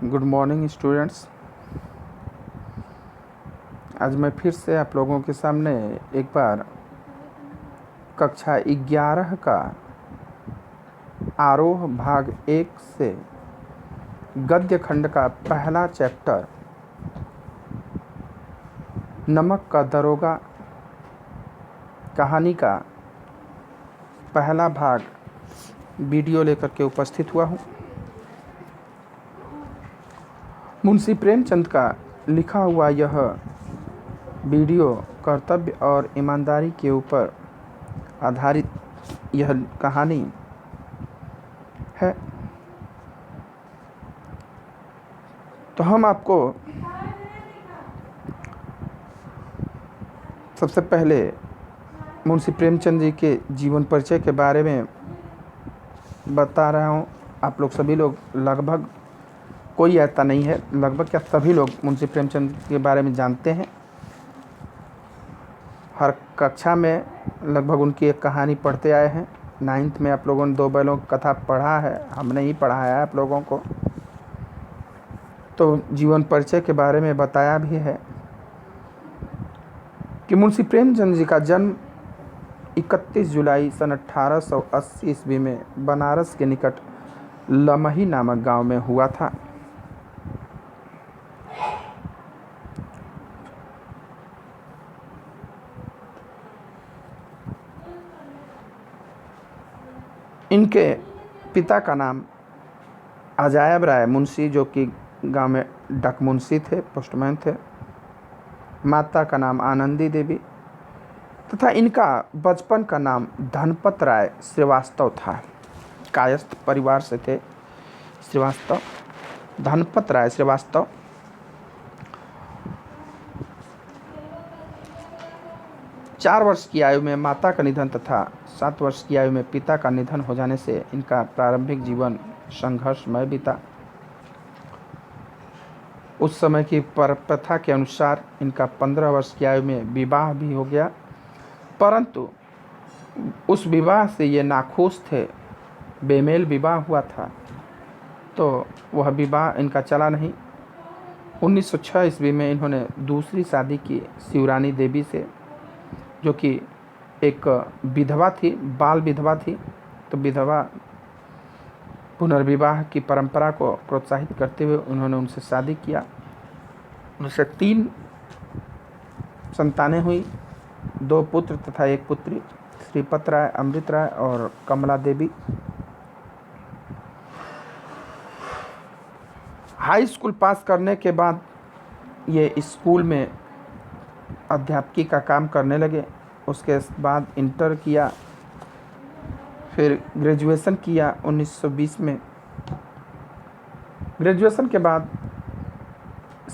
Good morning students. आज मैं फिर से आप लोगों के सामने एक बार कक्षा 11 का आरोह भाग 1 से गद्य खंड का पहला चैप्टर नमक का दरोगा कहानी का पहला भाग वीडियो लेकर के उपस्थित हुआ हूँ। मुंशी प्रेमचंद का लिखा हुआ यह वीडियो कर्तव्य और ईमानदारी के ऊपर आधारित यह कहानी है। तो हम आपको सबसे पहले मुंशी प्रेमचंद जी के जीवन परिचय के बारे में बता रहा हूँ। आप लोग सभी लोग लगभग, कोई ऐसा नहीं है, लगभग क्या सभी लोग मुंशी प्रेमचंद के बारे में जानते हैं। हर कक्षा में लगभग उनकी एक कहानी पढ़ते आए हैं। 9th में आप लोगों ने दो बैलों की कथा पढ़ा है, हमने ही पढ़ाया है आप लोगों को। तो जीवन परिचय के बारे में बताया भी है कि मुंशी प्रेमचंद जी का जन्म 31 जुलाई सन 1880 ईस्वी में बनारस के निकट लमही नामक गांव में हुआ था। इनके पिता का नाम अजायब राय मुंशी, जो कि गांव में डाक मुंशी थे, पोस्टमैन थे। माता का नाम आनंदी देवी तथा इनका बचपन का नाम धनपत राय श्रीवास्तव था। कायस्थ परिवार से थे श्रीवास्तव, धनपत राय श्रीवास्तव। चार वर्ष की आयु में माता का निधन तथा 7 वर्ष की आयु में पिता का निधन हो जाने से इनका प्रारंभिक जीवन संघर्षमय बीता। उस समय की प्रथा के अनुसार इनका 15 वर्ष की आयु में विवाह भी हो गया, परंतु उस विवाह से ये नाखुश थे। बेमेल विवाह हुआ था, तो वह विवाह इनका चला नहीं। 1906 ईस्वी में इन्होंने दूसरी शादी की शिवरानी देवी से, जो कि एक विधवा थी, बाल विधवा थी। तो विधवा पुनर्विवाह की परंपरा को प्रोत्साहित करते हुए उन्होंने उनसे शादी किया। उनसे 3 संतानें हुई, 2 पुत्र तथा 1 पुत्री, श्रीपत राय, अमृत राय और कमला देवी। हाई स्कूल पास करने के बाद ये स्कूल में अध्यापकी का काम करने लगे। उसके बाद इंटर किया, फिर ग्रेजुएशन किया 1920 में। ग्रेजुएशन के बाद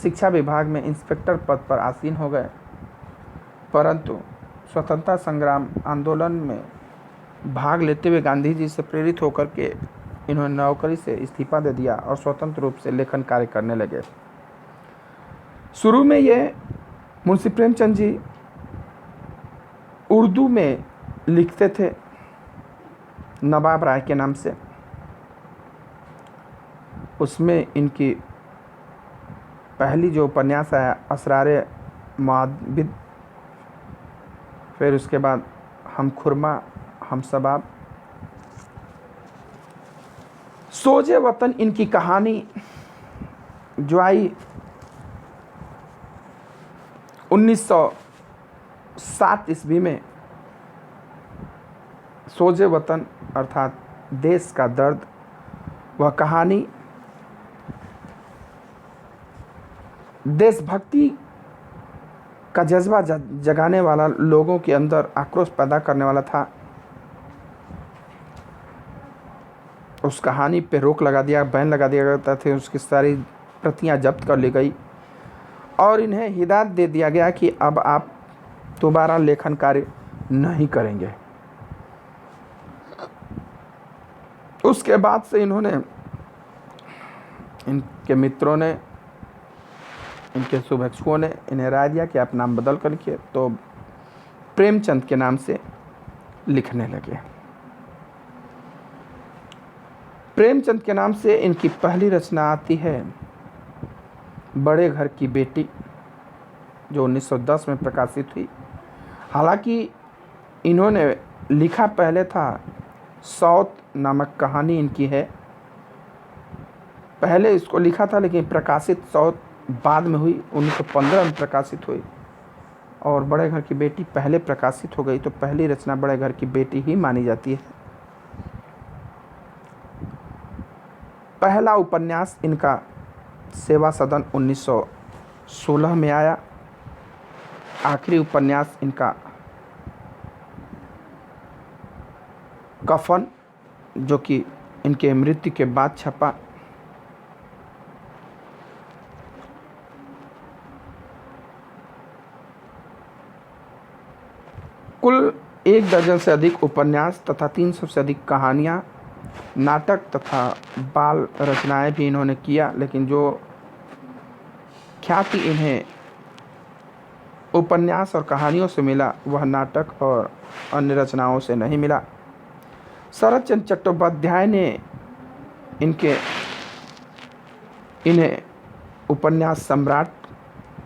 शिक्षा विभाग में इंस्पेक्टर पद पर आसीन हो गए, परंतु स्वतंत्रता संग्राम आंदोलन में भाग लेते हुए गांधी जी से प्रेरित होकर के इन्होंने नौकरी से इस्तीफा दे दिया और स्वतंत्र रूप से लेखन कार्य करने लगे। शुरू में ये मुंशी प्रेमचंद जी उर्दू में लिखते थे नवाब राय के नाम से। उसमें इनकी पहली जो उपन्यास आया असरारे मुआद्दिब, फिर उसके बाद हम खुरमा, हम सबाब, सोजे वतन इनकी कहानी जो आई 1960 ईस्वी में। सोजे वतन अर्थात देश का दर्द, वह कहानी देशभक्ति का जज्बा जगाने वाला, लोगों के अंदर आक्रोश पैदा करने वाला था। उस कहानी पे रोक लगा दिया, बैन लगा दिया गया था। उसकी सारी प्रतियां जब्त कर ली गई और इन्हें हिदायत दे दिया गया कि अब आप दोबारा लेखन कार्य नहीं करेंगे। उसके बाद से इन्होंने, इनके मित्रों ने, इनके शुभेच्छुओं ने इन्हें राय दिया कि आप नाम बदल कर लिखिए, तो प्रेमचंद के नाम से लिखने लगे। प्रेमचंद के नाम से इनकी पहली रचना आती है बड़े घर की बेटी, जो 1910 में प्रकाशित हुई। हालांकि इन्होंने लिखा पहले था, सौत नामक कहानी इनकी है, पहले इसको लिखा था, लेकिन प्रकाशित सौत बाद में हुई, 1915 में प्रकाशित हुई। और बड़े घर की बेटी पहले प्रकाशित हो गई, तो पहली रचना बड़े घर की बेटी ही मानी जाती है। पहला उपन्यास इनका सेवा सदन 1916 में आया। आखिरी उपन्यास इनका कफन, जो कि इनके मृत्यु के बाद छपा। कुल 1 दर्जन से अधिक उपन्यास तथा 300 से अधिक कहानियाँ, नाटक तथा बाल रचनाएं भी इन्होंने किया, लेकिन जो ख्याति इन्हें उपन्यास और कहानियों से मिला वह नाटक और अन्य रचनाओं से नहीं मिला। शरत चंद्र चट्टोपाध्याय ने इन्हें उपन्यास सम्राट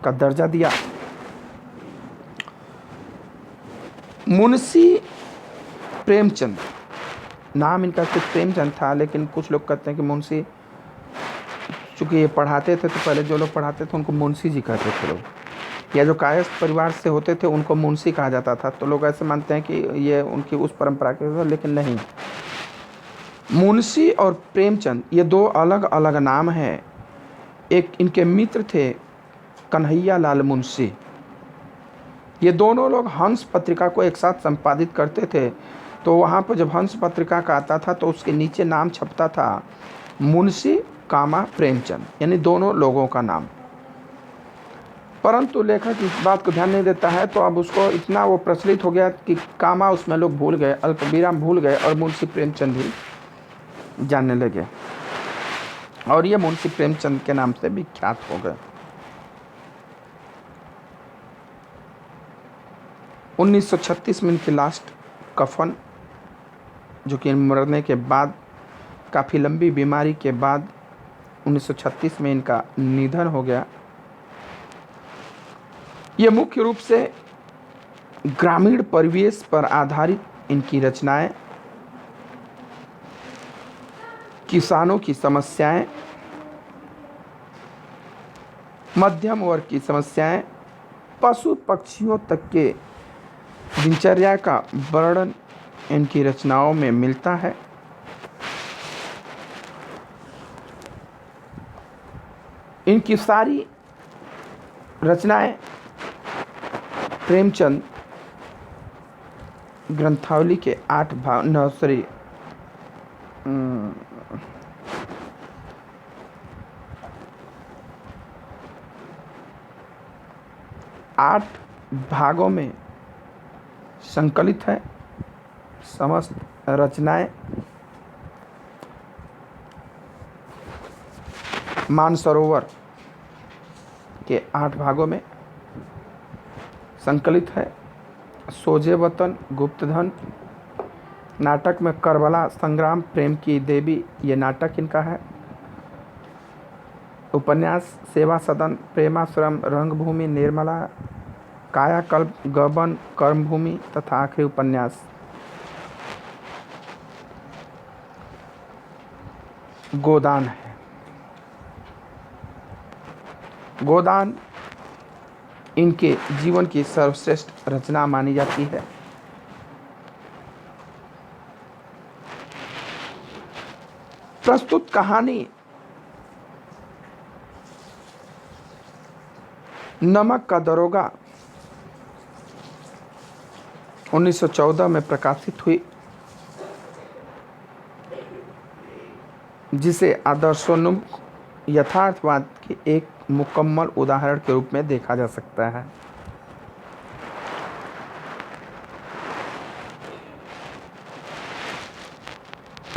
का दर्जा दिया। मुंशी प्रेमचंद, नाम इनका सिर्फ प्रेमचंद था, लेकिन कुछ लोग कहते हैं कि मुंशी, चूँकि ये पढ़ाते थे तो पहले जो लोग पढ़ाते थे उनको मुंशी जी कहते थे लोग, या जो कायस्थ परिवार से होते थे उनको मुंशी कहा जाता था। तो लोग ऐसे मानते हैं कि ये उनकी उस परंपरा के, लेकिन नहीं। मुंशी और प्रेमचंद ये 2 अलग अलग नाम हैं। एक इनके मित्र थे कन्हैया लाल मुंशी, ये दोनों लोग हंस पत्रिका को एक साथ संपादित करते थे। तो वहाँ पर जब हंस पत्रिका का आता था तो उसके नीचे नाम छपता था मुंशी कामा प्रेमचंद, यानी दोनों लोगों का नाम। परंतु लेखक इस बात को ध्यान नहीं देता है, तो अब उसको इतना वो प्रचलित हो गया कि कामा उसमें लोग भूल गए, अल्पविराम भूल गए और मुंशी प्रेमचंद ही जानने लगे, और ये मुंशी प्रेमचंद के नाम से विख्यात हो गए। 1936 में इनकी लास्ट कफन, जो कि मरने के बाद काफ़ी लंबी बीमारी के बाद 1936 में इनका निधन हो गया। ये मुख्य रूप से ग्रामीण परिवेश पर आधारित इनकी रचनाएं, किसानों की समस्याएं, मध्यम वर्ग की समस्याएं, पशु पक्षियों तक के दिनचर्या का वर्णन इनकी रचनाओं में मिलता है। इनकी सारी रचनाएं प्रेमचंद ग्रंथावली के 8 भागों में संकलित है। समस्त रचनाएं मानसरोवर के 8 भागों में संकलित है। सोजे वतन, गुप्तधन, नाटक में करबला संग्राम, प्रेम की देवी, ये नाटक इनका है। उपन्यास सेवा सदन, प्रेमाश्रम, रंगभूमि, निर्मला, कायाकल्प, गबन, कर्मभूमि तथा आखिरी उपन्यास गोदान है। गोदान इनके जीवन की सर्वश्रेष्ठ रचना मानी जाती है। प्रस्तुत कहानी नमक का दरोगा 1914 में प्रकाशित हुई, जिसे आदर्शोन्मुख यथार्थवाद के एक मुकम्मल उदाहरण के रूप में देखा जा सकता है।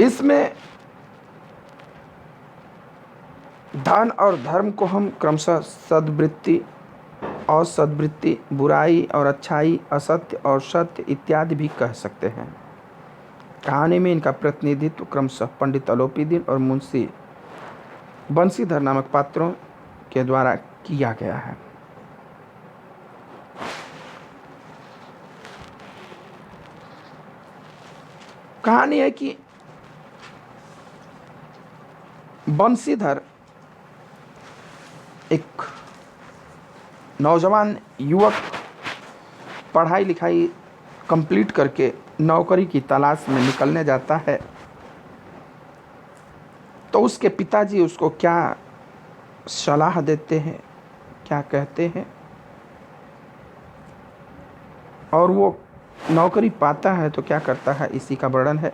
इसमें धन और धर्म को हम क्रमशः सद्वृत्ति और सद्वृत्ति, बुराई और अच्छाई, असत्य और सत्य इत्यादि भी कह सकते हैं। कहानी में इनका प्रतिनिधित्व क्रमशः पंडित अलोपीदीन और मुंशी बंशीधर नामक पात्रों के द्वारा किया गया है। कहानी है कि बंशीधर एक नौजवान युवक पढ़ाई लिखाई कंप्लीट करके नौकरी की तलाश में निकलने जाता है, तो उसके पिताजी उसको क्या सलाह देते हैं, क्या कहते हैं, और वो नौकरी पाता है तो क्या करता है, इसी का वर्णन है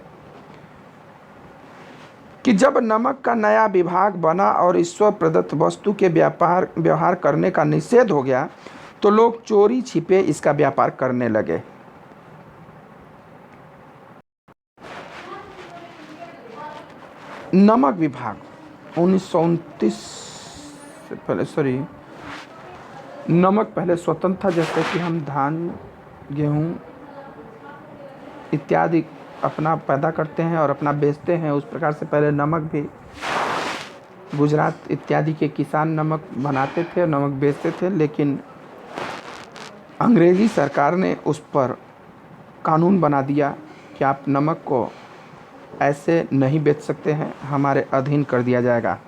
कि जब नमक का नया विभाग बना और ईश्वर प्रदत्त वस्तु के व्यवहार करने का निषेध हो गया, तो लोग चोरी छिपे इसका व्यापार करने लगे। नमक विभाग 1929 से पहले, नमक पहले स्वतंत्र था, जैसे कि हम धान, गेहूं इत्यादि अपना पैदा करते हैं और अपना बेचते हैं, उस प्रकार से पहले नमक भी गुजरात इत्यादि के किसान नमक बनाते थे और नमक बेचते थे। लेकिन अंग्रेज़ी सरकार ने उस पर कानून बना दिया कि आप नमक को ऐसे नहीं बेच सकते हैं, हमारे अधीन कर दिया जाएगा।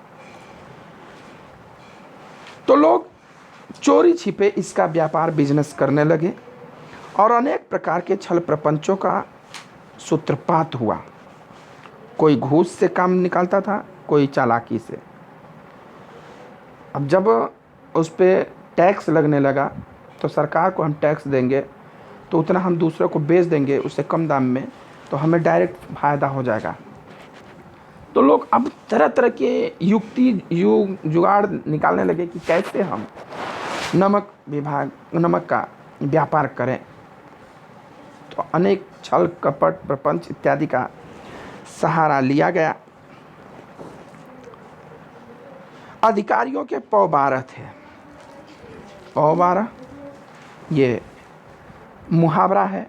तो लोग चोरी छिपे इसका व्यापार बिजनेस करने लगे और अनेक प्रकार के छल प्रपंचों का सूत्रपात हुआ। कोई घूस से काम निकालता था, कोई चालाकी से। अब जब उस पर टैक्स लगने लगा तो सरकार को हम टैक्स देंगे तो उतना हम दूसरों को बेच देंगे उससे कम दाम में, तो हमें डायरेक्ट फायदा हो जाएगा। तो लोग अब तरह तरह के जुगाड़ निकालने लगे कि कैसे हम नमक का व्यापार करें। तो अनेक छल कपट प्रपंच इत्यादि का सहारा लिया गया। अधिकारियों के पौ 12 थे। पौ 12 ये मुहावरा है,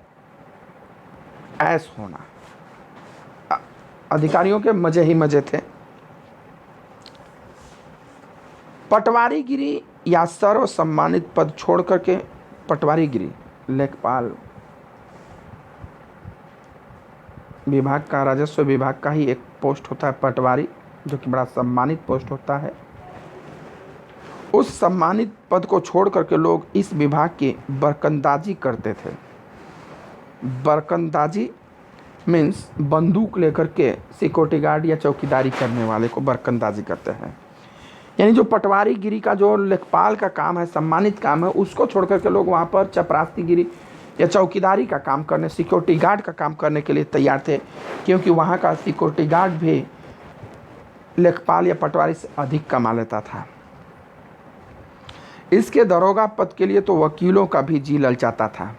ऐस होना। अधिकारियों के मजे ही मजे थे। पटवारीगिरी या सर्व सम्मानित पद छोड़ करके, पटवारीगिरी लेखपाल विभाग का, राजस्व विभाग का ही एक पोस्ट होता है पटवारी, जो कि बड़ा सम्मानित पोस्ट होता है। उस सम्मानित पद को छोड़ करके लोग इस विभाग की बरकंदाजी करते थे। बरकंदाजी मीन्स बंदूक लेकर के सिक्योरिटी गार्ड या चौकीदारी करने वाले को बरकंदाजी करते हैं। यानी जो पटवारीगिरी का जो लेखपाल का काम है, सम्मानित काम है, उसको छोड़ करके लोग वहाँ पर चपरासीगिरी या चौकीदारी का काम करने, सिक्योरिटी गार्ड का काम करने के लिए तैयार थे, क्योंकि वहाँ का सिक्योरिटी गार्ड भी लेखपाल या पटवारी से अधिक कमा लेता था। इसके दरोगा पद के लिए तो वकीलों का भी जी ललचाता था।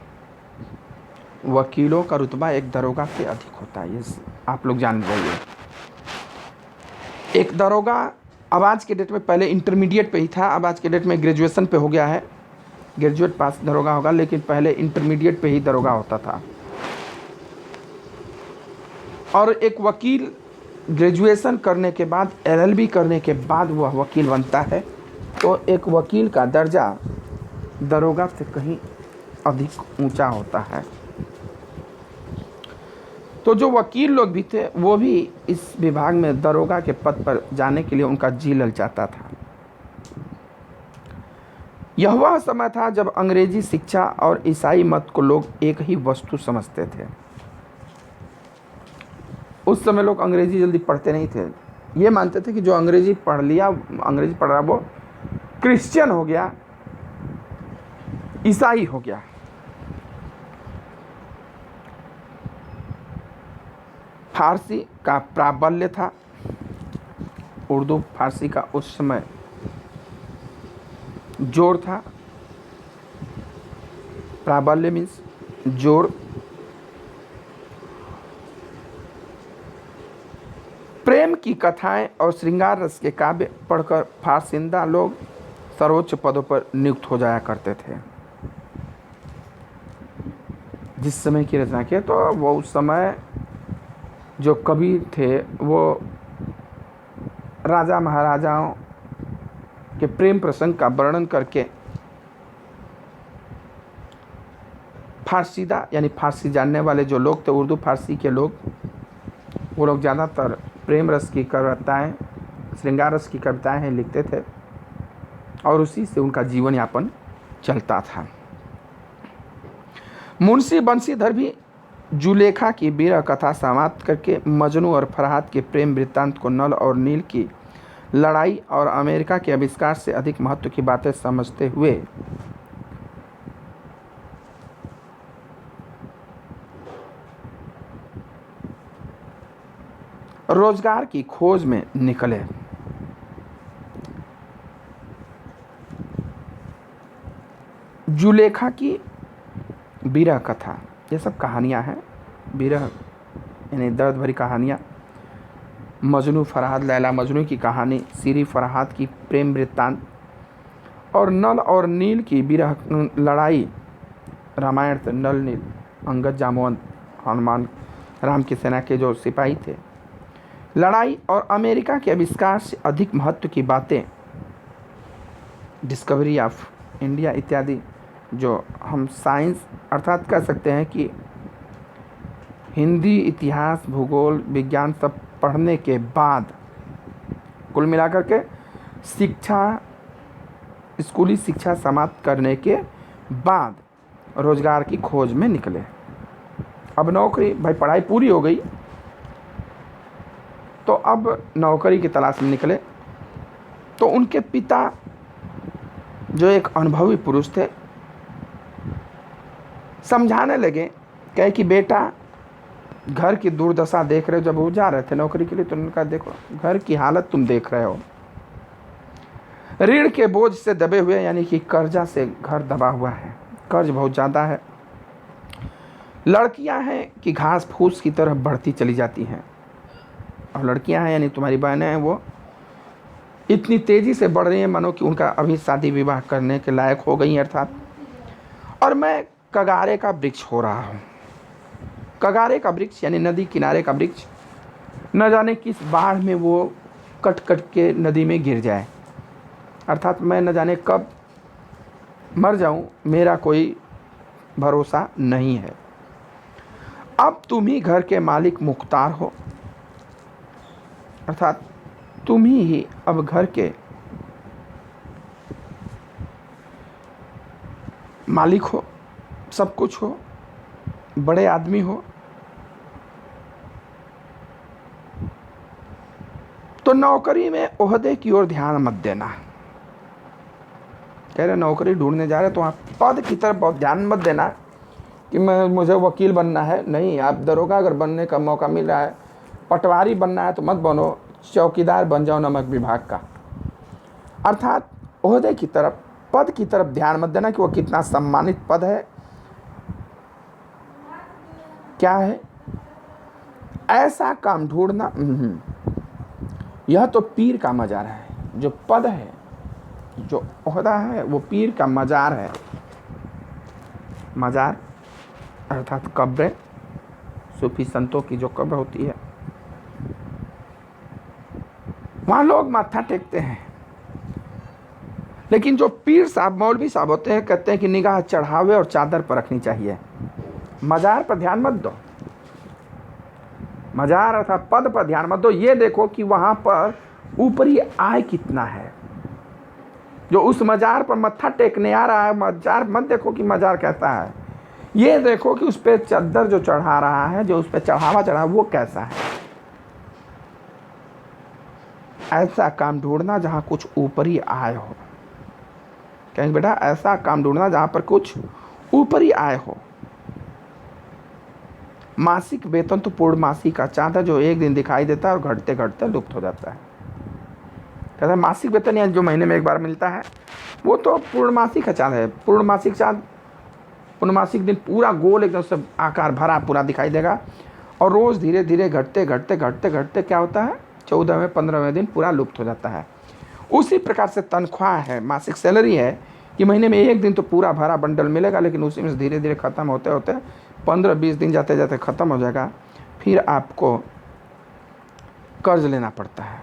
वकीलों का रुतबा एक दरोगा से अधिक होता है, ये आप लोग जान रहे। एक दरोगा अब आज के डेट में, पहले इंटरमीडिएट पे ही था, अब आज के डेट में ग्रेजुएशन पे हो गया है, ग्रेजुएट पास दरोगा होगा, लेकिन पहले इंटरमीडिएट पे ही दरोगा होता था। और एक वकील ग्रेजुएशन करने के बाद, LLB करने के बाद वह वकील बनता है, तो एक वकील का दर्जा दरोगा से कहीं अधिक ऊंचा होता है। तो जो वकील लोग भी थे वो भी इस विभाग में दरोगा के पद पर जाने के लिए उनका जी ललचाता था। यह वह समय था जब अंग्रेजी शिक्षा और ईसाई मत को लोग एक ही वस्तु समझते थे। उस समय लोग अंग्रेजी जल्दी पढ़ते नहीं थे, ये मानते थे कि जो अंग्रेजी पढ़ लिया, अंग्रेजी पढ़ रहा, वो क्रिश्चियन हो गया, ईसाई हो गया। फारसी का प्राबल्य था, उर्दू फारसी का उस समय जोर था। प्राबल्य मीन्स जोर। प्रेम की कथाएं और श्रृंगार रस के काव्य पढ़कर फारसिंदा लोग सर्वोच्च पदों पर नियुक्त हो जाया करते थे। जिस समय की रचना की तो वो उस समय जो कवि थे वो राजा महाराजाओं के प्रेम प्रसंग का वर्णन करके फारसीदा यानी फारसी जानने वाले जो लोग थे, उर्दू फारसी के लोग, वो लोग ज़्यादातर प्रेम रस की कविताएँ, श्रृंगार रस की कविताएँ हैं लिखते थे और उसी से उनका जीवन यापन चलता था। मुंशी बंशीधर भी जुलेखा की विरह कथा समाप्त करके मजनू और फरहाद के प्रेम वृत्तांत को नल और नील की लड़ाई और अमेरिका के आविष्कार से अधिक महत्व की बातें समझते हुए रोजगार की खोज में निकले। जुलेखा की विरह कथा, ये सब कहानियाँ हैं, विरह यानी दर्द भरी कहानियाँ, मजनू फरहाद, लैला मजनू की कहानी, सीरी फरहाद की प्रेम वृत्तांत और नल और नील की विरह लड़ाई। रामायण से नल नील, अंगद जामवंत, हनुमान, राम की सेना के जो सिपाही थे, लड़ाई और अमेरिका के आविष्कार से अधिक महत्व की बातें, डिस्कवरी ऑफ इंडिया इत्यादि, जो हम साइंस अर्थात कह सकते हैं कि हिंदी, इतिहास, भूगोल, विज्ञान सब पढ़ने के बाद कुल मिलाकर के शिक्षा, स्कूली शिक्षा समाप्त करने के बाद रोजगार की खोज में निकले। अब नौकरी, भाई पढ़ाई पूरी हो गई तो अब नौकरी की तलाश में निकले। तो उनके पिता जो एक अनुभवी पुरुष थे, समझाने लगे, कहे कि बेटा घर की दुर्दशा देख रहे हो, जब वो जा रहे थे नौकरी के लिए तो उन्होंने कहा देखो घर की हालत तुम देख रहे हो, ऋण के बोझ से दबे हुए, यानी कि कर्जा से घर दबा हुआ है, कर्ज बहुत ज़्यादा है, लड़कियां हैं कि घास फूस की तरह बढ़ती चली जाती हैं, और लड़कियां हैं यानी तुम्हारी बहनें हैं, वो इतनी तेज़ी से बढ़ रही हैं मानो कि उनका अभी शादी विवाह करने के लायक हो गई अर्थात, और मैं कगारे का वृक्ष हो रहा हूँ। कगारे का वृक्ष यानी नदी किनारे का वृक्ष, न जाने किस बाढ़ में वो कट कट के नदी में गिर जाए, अर्थात मैं न जाने कब मर जाऊं, मेरा कोई भरोसा नहीं है। अब तुम ही घर के मालिक मुख्तार हो, अर्थात तुम ही अब घर के मालिक हो, सब कुछ हो, बड़े आदमी हो, तो नौकरी में ओहदे की ओर ध्यान मत देना। कह रहे नौकरी ढूंढने जा रहे तो आप पद की तरफ बहुत ध्यान मत देना कि मुझे वकील बनना है, नहीं, आप दरोगा अगर बनने का मौका मिल रहा है, पटवारी बनना है तो मत बनो, चौकीदार बन जाओ नमक विभाग का। अर्थात ओहदे की तरफ, पद की तरफ ध्यान मत देना कि वो कितना सम्मानित पद है, क्या है, ऐसा काम ढूंढना। यह तो पीर का मजार है, जो पद है, जो ओहदा है, वो पीर का मजार है। मजार अर्थात कब्रें, सूफी संतों की जो कब्र होती है, वहाँ लोग माथा टेकते हैं। लेकिन जो पीर साहब, मौलवी साहब होते हैं, कहते हैं कि निगाह चढ़ावे और चादर पर रखनी चाहिए, मजार पर ध्यान मत दो। मजार अर्थात पद पर ध्यान मत दो, ये देखो कि वहाँ पर ऊपरी आय कितना है। जो उस मजार पर मत्था टेकने आ रहा है, मजार मत देखो कि मजार कैसा है, ये देखो कि उस पर चादर जो चढ़ा रहा है, जो उस पर चढ़ावा चढ़ा, वो कैसा है। ऐसा काम ढूंढना जहाँ कुछ ऊपरी आय हो। कहेंगे बेटा ऐसा काम ढूंढना जहाँ पर कुछ ऊपरी आय हो। मासिक वेतन तो पूर्णमासी का चांद है, जो एक दिन दिखाई देता है और घटते घटते लुप्त हो जाता है। कहता है मासिक वेतन या जो महीने में एक बार मिलता है, वो तो पूर्णमासी का चांद है। पूर्णमासिक चांद, पूर्णमासिक दिन पूरा गोल एकदम से आकार भरा पूरा दिखाई देगा, और रोज़ धीरे धीरे घटते घटते घटते घटते क्या होता है, 14वें 15वें दिन पूरा लुप्त हो जाता है। उसी प्रकार से तनख्वाह है, मासिक सैलरी है कि महीने में एक दिन तो पूरा भरा बंडल मिलेगा, लेकिन उसी में धीरे धीरे ख़त्म होते होते 15-20 दिन जाते जाते ख़त्म हो जाएगा। फिर आपको कर्ज लेना पड़ता है।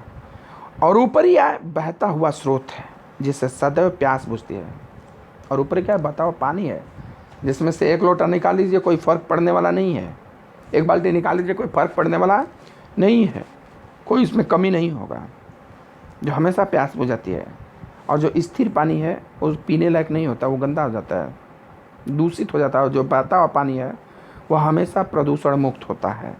और ऊपरी आय बहता हुआ स्रोत है, जिससे सदैव प्यास बुझती है। और ऊपर क्या है बताओ, पानी है जिसमें से 1 लोटा निकाल लीजिए, कोई फ़र्क पड़ने वाला नहीं है। 1 बाल्टी निकाल लीजिए, कोई फ़र्क पड़ने वाला नहीं है, कोई इसमें कमी नहीं होगा, जो हमेशा प्यास बुझाती है। और जो स्थिर पानी है वो पीने लायक नहीं होता, वो गंदा हो जाता है, दूषित हो जाता है। और जो बहता हुआ पानी है वो हमेशा प्रदूषण मुक्त होता है।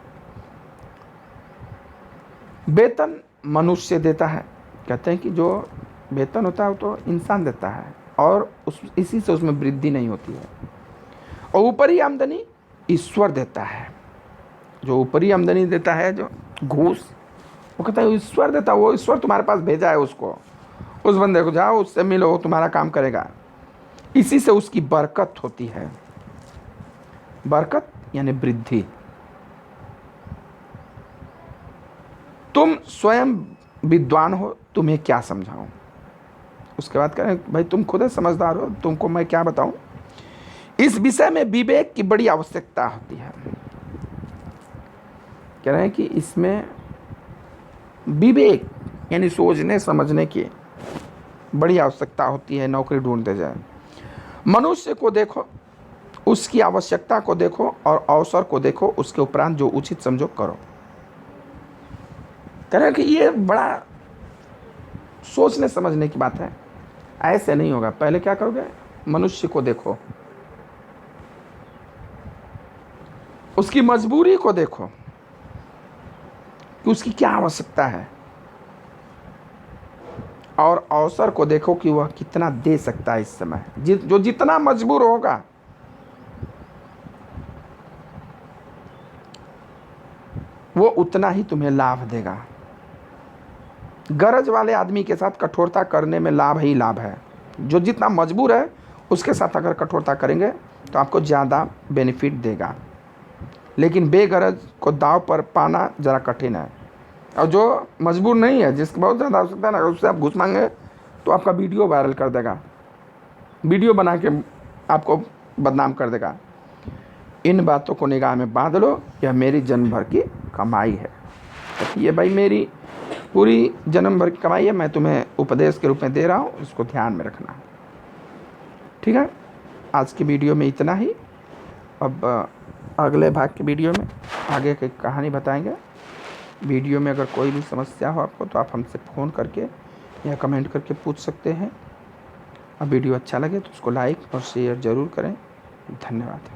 वेतन मनुष्य देता है, कहते हैं कि जो वेतन होता है वो तो इंसान देता है, और इसी से उसमें वृद्धि नहीं होती है। और ऊपरी आमदनी ईश्वर देता है। जो ऊपरी आमदनी देता है, जो घूस, वो कहता है ईश्वर देता है, वो ईश्वर तुम्हारे पास भेजा है उसको, उस बंदे को जाओ उससे मिलो, वो तुम्हारा काम करेगा। इसी से उसकी बरकत होती है। बरकत यानी वृद्धि। तुम स्वयं विद्वान हो, तुम्हें क्या समझाऊं। उसके बाद कह रहे हैं भाई तुम खुद ही समझदार हो, तुमको मैं क्या बताऊं। इस विषय में विवेक की बड़ी आवश्यकता होती है। कह रहे हैं कि इसमें विवेक यानी सोचने समझने की बड़ी आवश्यकता होती है। नौकरी ढूंढते जाए, मनुष्य को देखो, उसकी आवश्यकता को देखो और अवसर को देखो, उसके उपरांत जो उचित समझो करो। कह रहे हैं कि ये बड़ा सोचने समझने की बात है। ऐसे नहीं होगा। पहले क्या करोगे, मनुष्य को देखो, उसकी मजबूरी को देखो कि उसकी क्या आवश्यकता है, और अवसर को देखो कि वह कितना दे सकता है इस समय। जो जितना मजबूर होगा वो उतना ही तुम्हें लाभ देगा। गरज वाले आदमी के साथ कठोरता करने में लाभ ही लाभ है। जो जितना मजबूर है उसके साथ अगर कठोरता करेंगे तो आपको ज़्यादा बेनिफिट देगा। लेकिन बेगरज को दाव पर पाना ज़रा कठिन है। और जो मजबूर नहीं है, जिसकी बहुत ज़्यादा आवश्यकता है ना, उससे आप घूस मांगे तो आपका वीडियो वायरल कर देगा, वीडियो बना के आपको बदनाम कर देगा। इन बातों को निगाह में बांध लो, यह मेरी जन्म भर की कमाई है। ये भाई मेरी पूरी जन्म भर की कमाई है, मैं तुम्हें उपदेश के रूप में दे रहा हूँ, इसको ध्यान में रखना। ठीक है, आज की वीडियो में इतना ही। अब अगले भाग के वीडियो में आगे की कहानी बताएंगे। वीडियो में अगर कोई भी समस्या हो आपको तो आप हमसे फ़ोन करके या कमेंट करके पूछ सकते हैं। अब वीडियो अच्छा लगे तो उसको लाइक और शेयर ज़रूर करें। धन्यवाद।